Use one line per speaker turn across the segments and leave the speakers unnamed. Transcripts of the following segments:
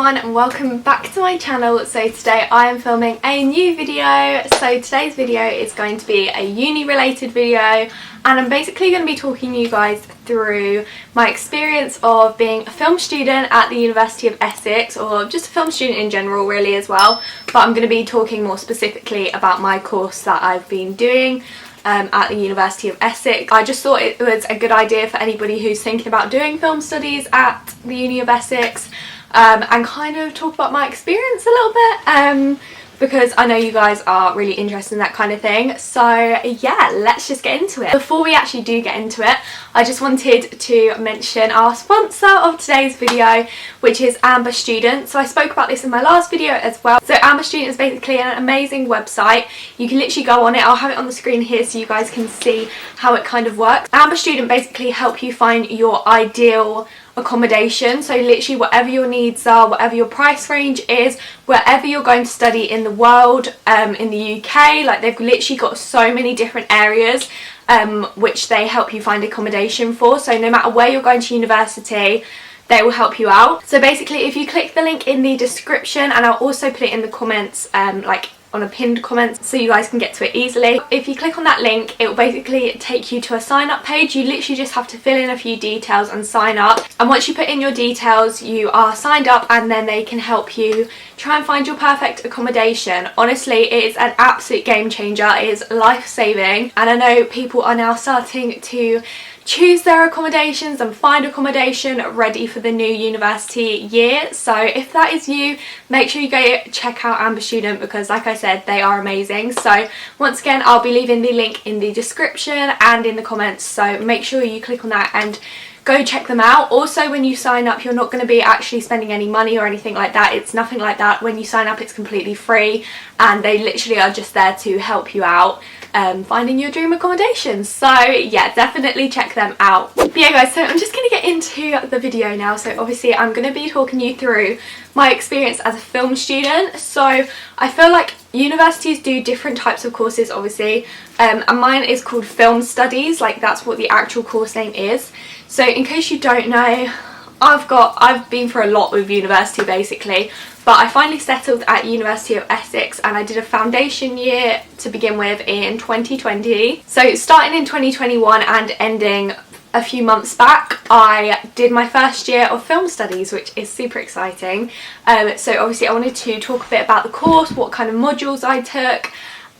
everyone and welcome back to my channel. So today I am filming a new video. So today's video is going to be a uni related video, and I'm basically going to be talking you guys through my experience of being a film student at the University of Essex, or just a film student in general really as well, but I'm going to be talking more specifically about my course that I've been doing at the University of Essex. I just thought it was a good idea for anybody who's thinking about doing film studies at the Uni of Essex, and kind of talk about my experience a little bit, because I know you guys are really interested in that kind of thing. So yeah, let's just get into it. Before we actually do get into it, I just wanted to mention our sponsor of today's video, which is Amber Student. So I spoke about this in my last video as well. So Amber Student is basically an amazing website. You can literally go on it. I'll have it on the screen here so you guys can see how it kind of works. Amber Student basically help you find your ideal accommodation, so literally whatever your needs are, whatever your price range is, wherever you're going to study in the world, in the UK, like they've literally got so many different areas which they help you find accommodation for. So no matter where you're going to university, they will help you out. So basically if you click the link in the description, and I'll also put it in the comments, like on a pinned comment, so you guys can get to it easily. If you click on that link, it will basically take you to a sign up page. You literally just have to fill in a few details and sign up, and once you put in your details you are signed up, and then they can help you try and find your perfect accommodation. Honestly, it is an absolute game changer. It is life-saving, and I know people are now starting to choose their accommodations and find accommodation ready for the new university year. So if that is you, make sure you go check out Amber Student, because like I said, they are amazing. So once again, I'll be leaving the link in the description and in the comments, so make sure you click on that and go check them out. Also, when you sign up, you're not going to be actually spending any money or anything like that. It's nothing like that. When you sign up, it's completely free, and they literally are just there to help you out finding your dream accommodation. So yeah, definitely check them out. But yeah guys, so I'm just going to get into the video now. So obviously I'm going to be talking you through my experience as a film student. So I feel like universities do different types of courses obviously, and mine is called film studies, like that's what the actual course name is. So in case you don't know, I've been for a lot with university basically, but I finally settled at University of Essex, and I did a foundation year to begin with in 2020. So starting in 2021 and ending a few months back, I did my first year of film studies, which is super exciting. So obviously I wanted to talk a bit about the course, what kind of modules I took,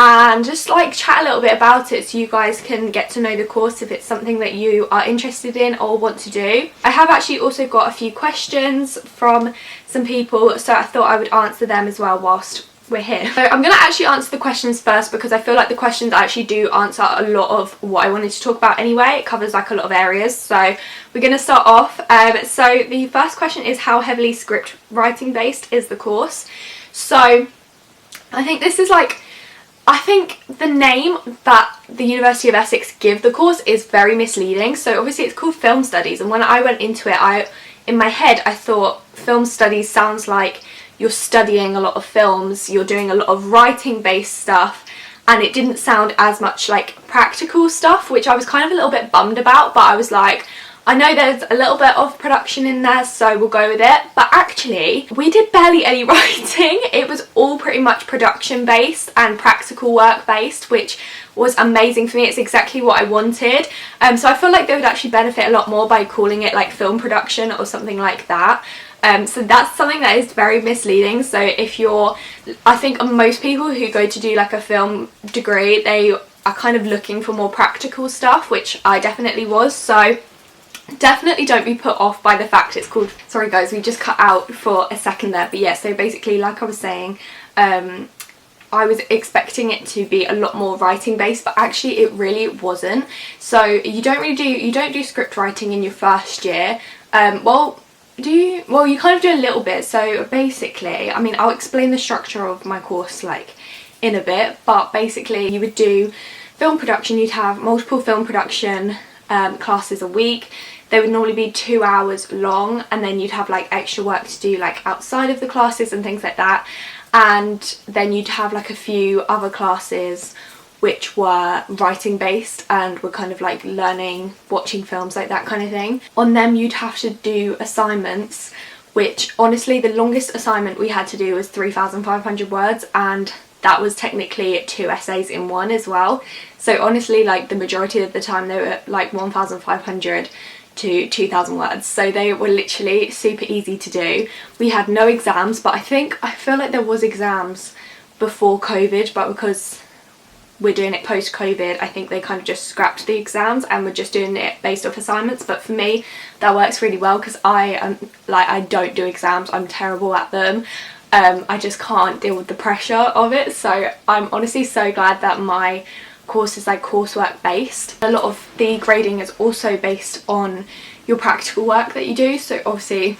and just like chat a little bit about it so you guys can get to know the course if it's something that you are interested in or want to do. I have actually also got a few questions from some people, so I thought I would answer them as well whilst we're here. So I'm going to actually answer the questions first, because I feel like the questions actually do answer a lot of what I wanted to talk about anyway. It covers like a lot of areas. So we're going to start off. So the first question is, how heavily script writing based is the course? So I think this is like, I think the name that the University of Essex give the course is very misleading. So obviously it's called film studies, and when I went into it, in my head I thought film studies sounds like you're studying a lot of films, you're doing a lot of writing based stuff, and it didn't sound as much like practical stuff, which I was kind of a little bit bummed about. But I was like, I know there's a little bit of production in there, so we'll go with it. But actually we did barely any writing. It was all pretty much production based and practical work based, which was amazing for me. It's exactly what I wanted. So I feel like they would actually benefit a lot more by calling it like film production or something like that. So that's something that is very misleading. So if you're, I think most people who go to do like a film degree, they are kind of looking for more practical stuff, which I definitely was. So definitely don't be put off by the fact it's called, sorry guys, we just cut out for a second there. But yeah, so basically like I was saying, I was expecting it to be a lot more writing based, but actually it really wasn't. So you don't do script writing in your first year. Well, you kind of do a little bit. So basically, I mean, I'll explain the structure of my course like in a bit, but basically you would do film production. You'd have multiple film production classes a week. They would normally be 2 hours long, and then you'd have like extra work to do like outside of the classes and things like that. And then you'd have like a few other classes which were writing based and were kind of like learning, watching films, like that kind of thing. On them you'd have to do assignments which honestly the longest assignment we had to do was 3,500 words, and that was technically 2 essays in one as well. So honestly, like the majority of the time they were like 1,500 to 2,000 words, so they were literally super easy to do. We had no exams, but I feel like there was exams before COVID, but because we're doing it post-COVID, I think they kind of just scrapped the exams and we're just doing it based off assignments. But for me that works really well because I don't do exams, I'm terrible at them. I just can't deal with the pressure of it, so I'm honestly so glad that my course is like coursework based. A lot of the grading is also based on your practical work that you do, so obviously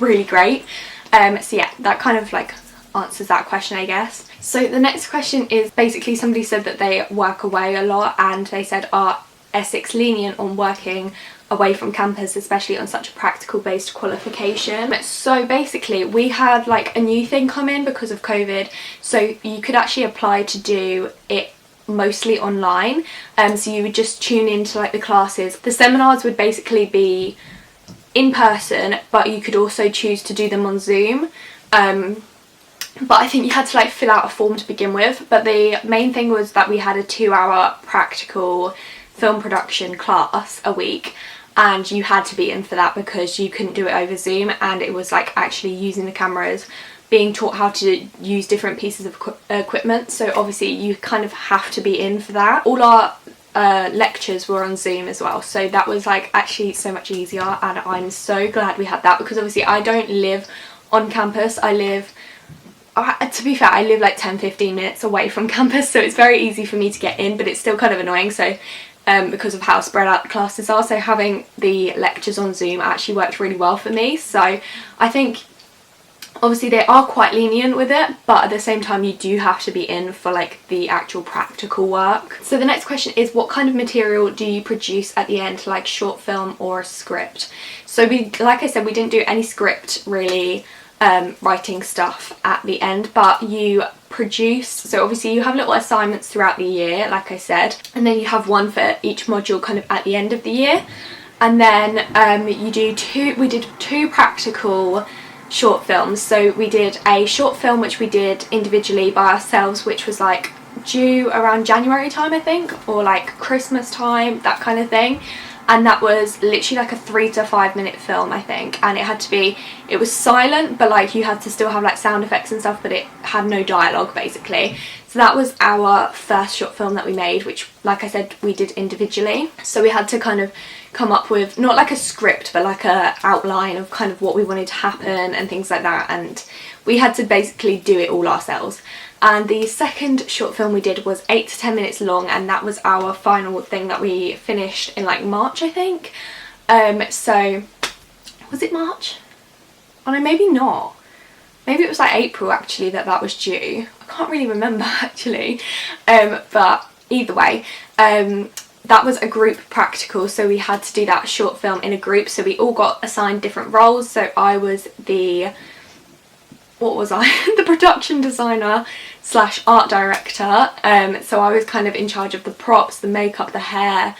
really great. So yeah, that kind of like answers that question, I guess. So the next question is basically somebody said that they work away a lot, and they said, are Essex lenient on working away from campus, especially on such a practical based qualification? So basically we had like a new thing come in because of COVID, so you could actually apply to do it mostly online. So you would just tune into like the classes. The seminars would basically be in person, but you could also choose to do them on Zoom. But I think you had to like fill out a form to begin with. But the main thing was that we had a 2-hour practical film production class a week, and you had to be in for that because you couldn't do it over Zoom, and it was like actually using the cameras, being taught how to use different pieces of equipment. So obviously you kind of have to be in for that. All our lectures were on Zoom as well, so that was like actually so much easier, and I'm so glad we had that because obviously I don't live on campus. To be fair, I live like 10-15 minutes away from campus, so it's very easy for me to get in, but it's still kind of annoying. So because of how spread out the classes are, so having the lectures on Zoom actually worked really well for me. So I think obviously they are quite lenient with it, but at the same time you do have to be in for like the actual practical work. So the next question is, what kind of material do you produce at the end, like short film or a script? So like I said, we didn't do any script really writing stuff at the end, but you produce, so obviously you have little assignments throughout the year like I said, and then you have one for each module kind of at the end of the year, and then we did two practical short films. So we did a short film which we did individually by ourselves, which was like due around January time I think, or like Christmas time, that kind of thing, and that was literally like a 3 to 5 minute film I think, and it was silent, but like you had to still have like sound effects and stuff, but it had no dialogue basically. So that was our first short film that we made, which like I said we did individually. So we had to kind of come up with not like a script but like a outline of kind of what we wanted to happen and things like that, and we had to basically do it all ourselves. And the second short film we did was 8 to 10 minutes long, and that was our final thing that we finished in like March I think. So was it March? Oh no, maybe not. Maybe it was like April actually that was due. I can't really remember actually. But either way, that was a group practical, so we had to do that short film in a group. So we all got assigned different roles. So I was the the production designer / art director. So I was kind of in charge of the props, the makeup, the hair,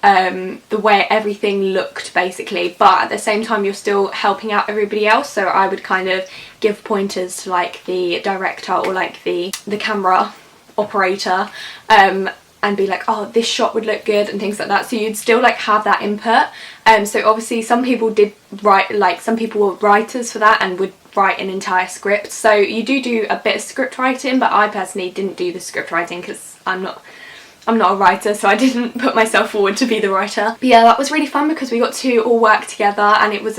the way everything looked basically, but at the same time you're still helping out everybody else. So I would kind of give pointers to like the director or like the camera operator, and be like, oh, this shot would look good and things like that. So you'd still like have that input. So obviously some people did write, like some people were writers for that and would write an entire script. So you do a bit of script writing, but I personally didn't do the script writing because I'm not a writer, so I didn't put myself forward to be the writer. But yeah, that was really fun because we got to all work together, and it was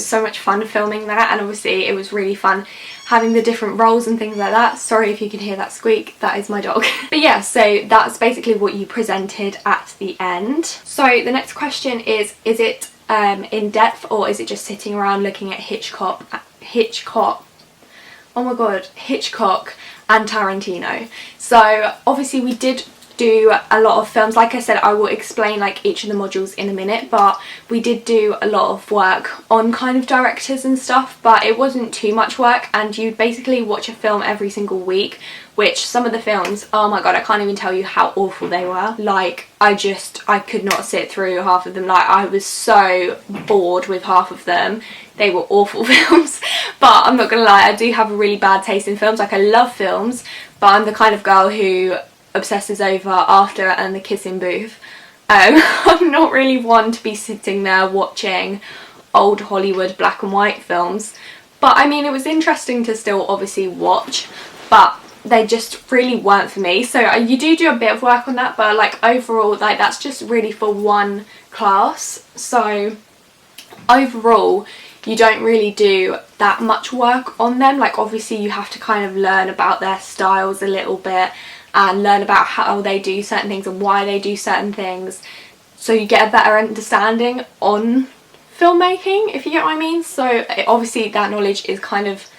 so much fun filming that, and obviously it was really fun having the different roles and things like that. Sorry if you can hear that squeak, that is my dog. But yeah, so that's basically what you presented at the end. So the next question is it in depth, or is it just sitting around looking at Hitchcock and Tarantino? So obviously we did do a lot of films. Like I said, I will explain like each of the modules in a minute, but we did do a lot of work on kind of directors and stuff, but it wasn't too much work, and you'd basically watch a film every single week, which some of the films, oh my god, I can't even tell you how awful they were. Like, I could not sit through half of them. Like, I was so bored with half of them. They were awful films, but I'm not gonna lie, I do have a really bad taste in films. Like, I love films, but I'm the kind of girl who obsesses over After and The Kissing Booth. I'm not really one to be sitting there watching old Hollywood black and white films, but I mean, it was interesting to still obviously watch, but they just really weren't for me. So you do a bit of work on that, but like overall, like that's just really for one class. So overall, you don't really do that much work on them. Like, obviously you have to kind of learn about their styles a little bit and learn about how they do certain things and why they do certain things, so you get a better understanding on filmmaking, if you get what I mean. So obviously that knowledge is kind of,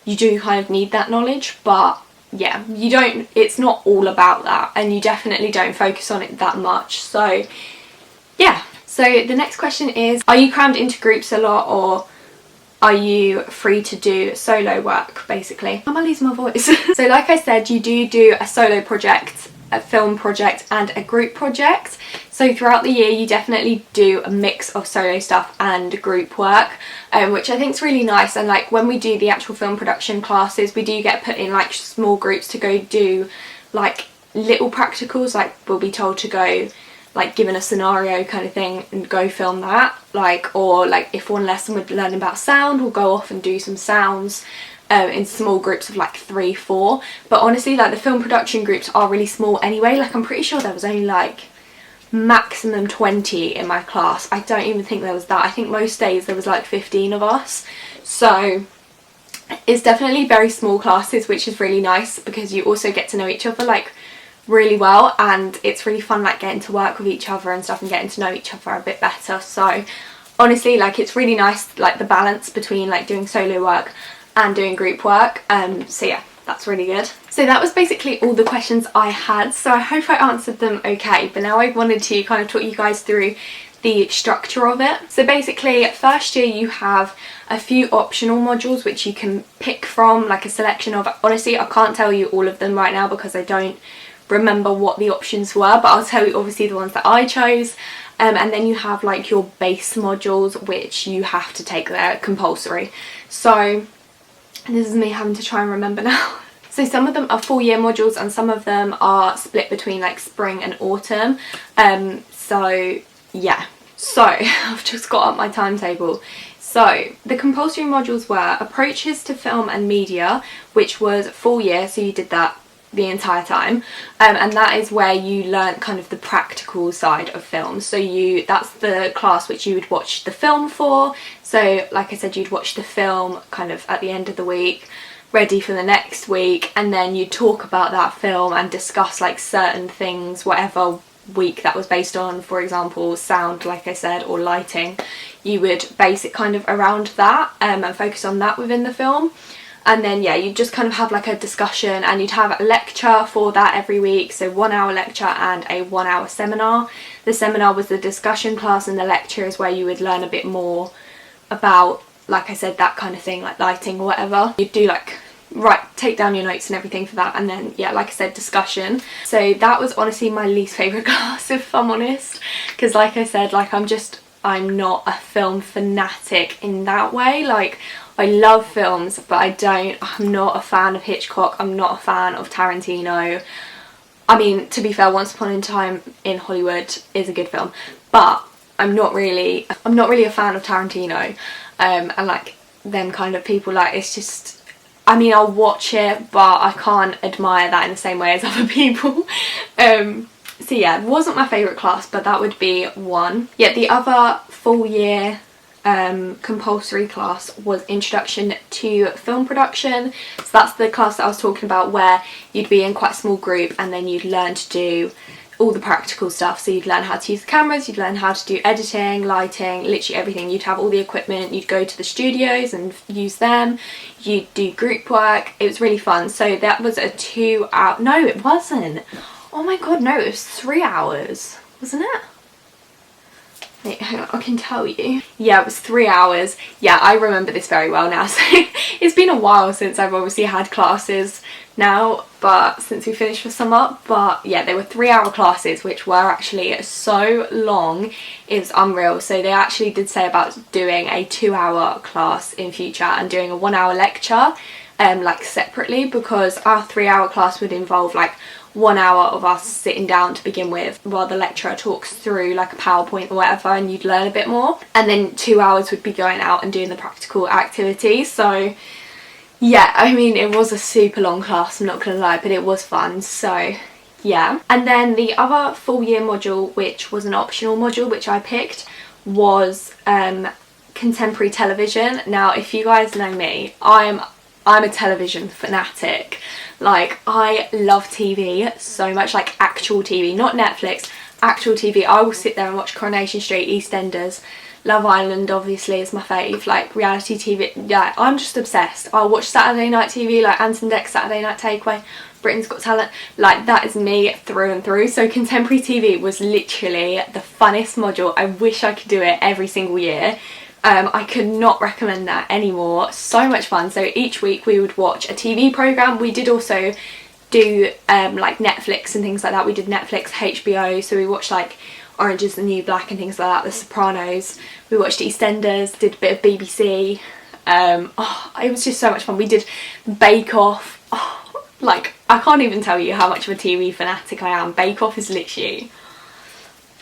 you do kind of need that knowledge, but yeah, it's not all about that, and you definitely don't focus on it that much. So yeah. So the next question is, are you crammed into groups a lot, or are you free to do solo work, basically? Am I losing my voice? So like I said, you do a solo project, a film project and a group project. So throughout the year you definitely do a mix of solo stuff and group work, which I think is really nice. And like when we do the actual film production classes, we do get put in like small groups to go do like little practicals. Like, we'll be told to go, like, given a scenario kind of thing, and go film that. Like, or like if one lesson we're learning about sound, we'll go off and do some sounds in small groups of like 3, 4. But honestly, like, the film production groups are really small anyway. Like, I'm pretty sure there was only like maximum 20 in my class. I don't even think there was that. I think most days there was like 15 of us. So it's definitely very small classes, which is really nice because you also get to know each other like really well, and it's really fun like getting to work with each other and stuff and getting to know each other a bit better. So honestly, like, it's really nice, like the balance between like doing solo work and doing group work. So yeah, that's really good. So that was basically all the questions I had, so I hope I answered them okay. But now I wanted to kind of talk you guys through the structure of it. So basically, first year you have a few optional modules which you can pick from, like a selection of. Honestly, I can't tell you all of them right now because I don't remember what the options were, but I'll tell you obviously the ones that I chose. And then you have like your base modules which you have to take. They're compulsory. So this is me having to try and remember now. So some of them are full year modules and some of them are split between like spring and autumn. So yeah, so I've just got up my timetable. So the compulsory modules were approaches to film and media, which was full year, so you did that the entire time, and that is where you learn kind of the practical side of film. So that's the class which you would watch the film for. So like I said, you'd watch the film kind of at the end of the week, ready for the next week, and then you'd talk about that film and discuss like certain things, whatever week that was based on. For example, sound, like I said, or lighting, you would base it kind of around that and focus on that within the film. And then yeah, you just kind of have like a discussion, and you'd have a lecture for that every week. So 1 hour lecture and a 1 hour seminar. The seminar was the discussion class, and the lecture is where you would learn a bit more about, like I said, that kind of thing, like lighting or whatever. You'd do like, take down your notes and everything for that, and then yeah, like I said, discussion. So that was honestly my least favourite class, if I'm honest, because like I said, like I'm not a film fanatic in that way. Like, I love films, but I'm not a fan of Hitchcock, I'm not a fan of Tarantino. I mean, to be fair, Once Upon a Time in Hollywood is a good film, but I'm not really a fan of Tarantino, and like them kind of people. Like, it's just, I mean, I'll watch it, but I can't admire that in the same way as other people. So yeah, it wasn't my favourite class, but that would be one. Yeah, the other full year compulsory class was Introduction to Film Production. So that's the class that I was talking about, where you'd be in quite a small group and then you'd learn to do all the practical stuff. So you'd learn how to use the cameras, you'd learn how to do editing, lighting, literally everything. You'd have all the equipment, you'd go to the studios and use them, you'd do group work. It was really fun. So that was a 2 hour, no it wasn't, Oh my god, no, it was 3 hours, wasn't it? Wait, hang on, I can tell you. Yeah, it was 3 hours. Yeah, I remember this very well now. So it's been a while since I've obviously had classes now, but since we finished for summer. But yeah, they were 3 hour classes, which were actually so long. It was unreal. So they actually did say about doing a 2 hour class in future and doing a 1 hour lecture like separately, because our 3 hour class would involve like 1 hour of us sitting down to begin with while the lecturer talks through like a PowerPoint or whatever, and you'd learn a bit more, and then 2 hours would be going out and doing the practical activities. So yeah, I mean, it was a super long class, I'm not gonna lie, but it was fun. So yeah. And then the other full year module, which was an optional module which I picked, was contemporary television. Now if you guys know me, I'm a television fanatic. Like, I love TV so much, like actual TV, not Netflix, actual TV. I will sit there and watch Coronation Street, EastEnders, Love Island obviously is my fave, like reality TV. Yeah, I'm just obsessed. I'll watch Saturday night TV, like Anton Deck's Saturday Night Takeaway, Britain's Got Talent, like that is me through and through. So contemporary TV was literally the funnest module. I wish I could do it every single year. I could not recommend that anymore. So much fun. So each week we would watch a TV programme. We did also do like Netflix and things like that. We did Netflix, HBO, so we watched like Orange is the New Black and things like that, The Sopranos. We watched EastEnders, did a bit of BBC. Oh, it was just so much fun. We did Bake Off. Oh, like, I can't even tell you how much of a TV fanatic I am. Bake Off is literally...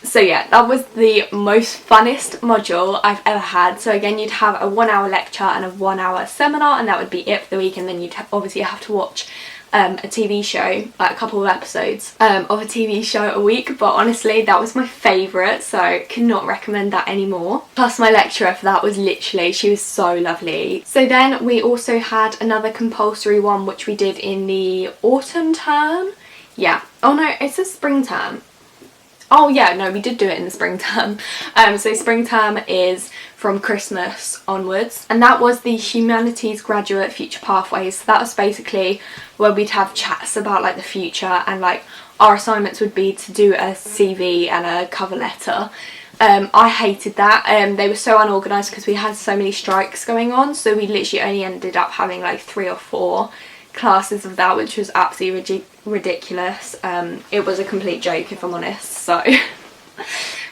So yeah, that was the most funnest module I've ever had. So again, you'd have a 1 hour lecture and a 1 hour seminar, and that would be it for the week. And then you'd obviously have to watch a TV show, like a couple of episodes of a TV show a week. But honestly, that was my favourite, so could not recommend that anymore. Plus my lecturer for that was literally, she was so lovely. So then we also had another compulsory one, which we did in the autumn term. Yeah. Oh no, it's a spring term. Oh yeah, no, we did do it in the spring term. So spring term is from Christmas onwards, and that was the Humanities Graduate Future Pathways. So that was basically where we'd have chats about like the future, and like our assignments would be to do a CV and a cover letter. I hated that. They were so unorganised because we had so many strikes going on, so we literally only ended up having like 3 or 4 classes of that, which was absolutely ridiculous. It was a complete joke, if I'm honest, so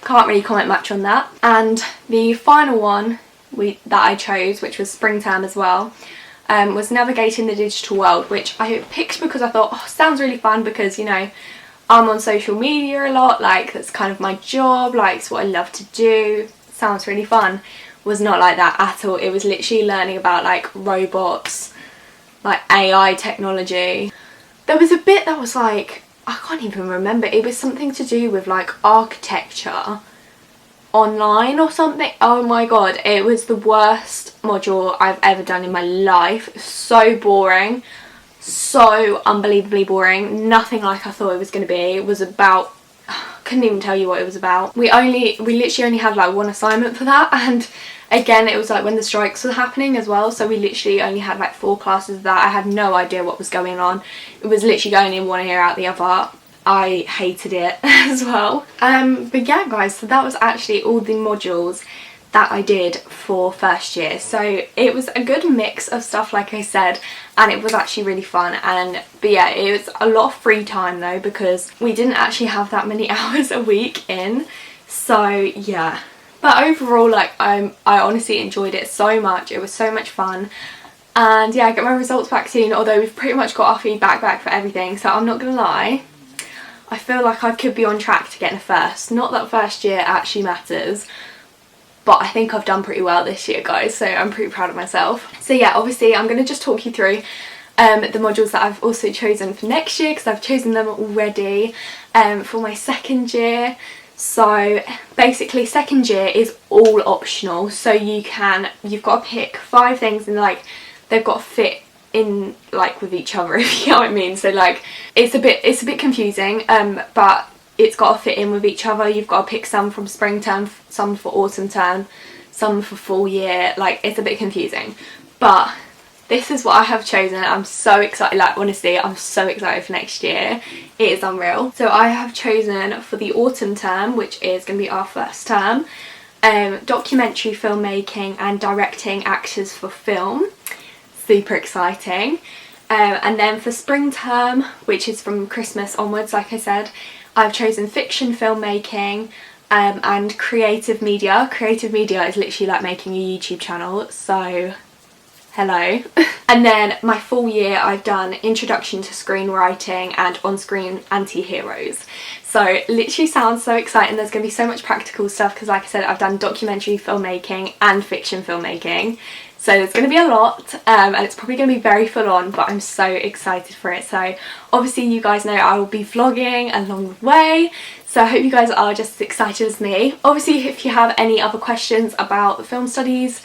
can't really comment much on that. And the final one that I chose, which was spring term as well, was Navigating the Digital World, which I picked because I thought, oh, sounds really fun, because, you know, I'm on social media a lot, like that's kind of my job, like it's what I love to do, sounds really fun. Was not like that at all. It was literally learning about like robots, like AI technology. There was a bit that was like, I can't even remember, it was something to do with like architecture online or something. Oh my god, it was the worst module I've ever done in my life. So boring, so unbelievably boring, nothing like I thought it was going to be. It was about, couldn't even tell you what it was about. We literally only had like 1 assignment for that, and again it was like when the strikes were happening as well, so we literally only had like 4 classes of that. I had no idea what was going on. It was literally going in one ear out the other. I hated it as well. But yeah guys, so that was actually all the modules that I did for first year. So it was a good mix of stuff, like I said, and it was actually really fun. But yeah, it was a lot of free time though, because we didn't actually have that many hours a week in. So yeah, but overall, like I honestly enjoyed it so much. It was so much fun. And yeah, I get my results back soon, although we've pretty much got our feedback back for everything, so I'm not gonna lie, I feel like I could be on track to getting a first. Not that first year actually matters, but I think I've done pretty well this year guys, so I'm pretty proud of myself. So yeah, obviously I'm going to just talk you through the modules that I've also chosen for next year, because I've chosen them already for my second year. So basically second year is all optional, so you've got to pick 5 things, and like they've got to fit in like with each other, if you know what I mean. So like it's a bit confusing, but it's got to fit in with each other. You've got to pick some from spring term, some for autumn term, some for full year. Like it's a bit confusing, but this is what I have chosen. I'm so excited, like honestly I'm so excited for next year. It is unreal. So I have chosen for the autumn term, which is going to be our first term, documentary filmmaking and directing actors for film. Super exciting. And then for spring term, which is from Christmas onwards, like I said, I've chosen fiction filmmaking and creative media. Creative media is literally like making a YouTube channel, so hello. And then my full year I've done introduction to screenwriting and on-screen anti-heroes. So literally sounds so exciting. There's going to be so much practical stuff because like I said, I've done documentary filmmaking and fiction filmmaking. So there's going to be a lot and it's probably going to be very full on, but I'm so excited for it. So obviously you guys know I will be vlogging along the way. So I hope you guys are just as excited as me. Obviously if you have any other questions about the film studies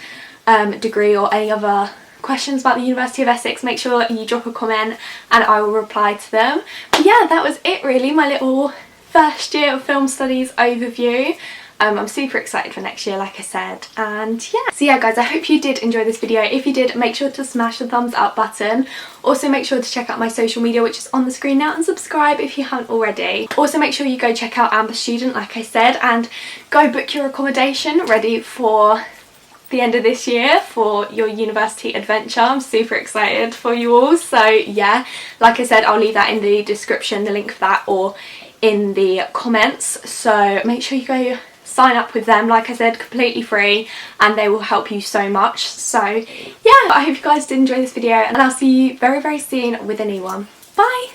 degree or any other questions about the University of Essex, make sure you drop a comment and I will reply to them. But yeah, that was it really, my little first year of film studies overview. I'm super excited for next year, like I said, and yeah. So yeah guys, I hope you did enjoy this video. If you did, make sure to smash the thumbs up button. Also make sure to check out my social media, which is on the screen now, and subscribe if you haven't already. Also make sure you go check out Amber Student, like I said, and go book your accommodation ready for the end of this year for your university adventure. I'm super excited for you all. So yeah, like I said, I'll leave that in the description, the link for that, or in the comments. So make sure you go sign up with them, like I said, completely free, and they will help you so much. So yeah, I hope you guys did enjoy this video, and I'll see you very, very soon with a new one. Bye!